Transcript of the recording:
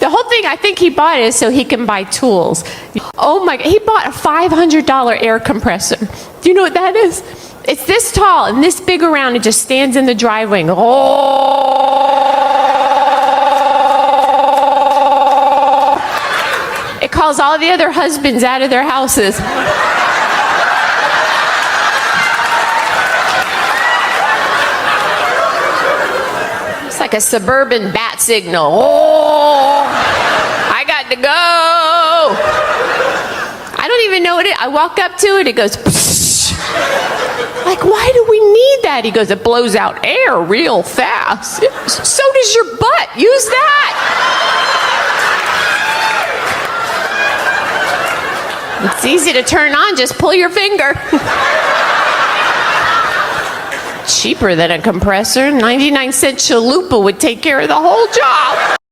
The whole thing, I think he bought it so he can buy tools. Oh my God, he bought a $500 air compressor. Do you know what that is? It's this tall and this big around. It just stands in the driveway. It calls all the other husbands out of their houses. It's like a suburban bat signal. Oh, I got to go. I don't even know what it is. I walk up to it, it goes, psh. Like, why do we need that? He goes, it blows out air real fast. So does your butt. Use that. It's easy to turn on. Just pull your finger. Cheaper than a compressor. 99-cent chalupa would take care of the whole job.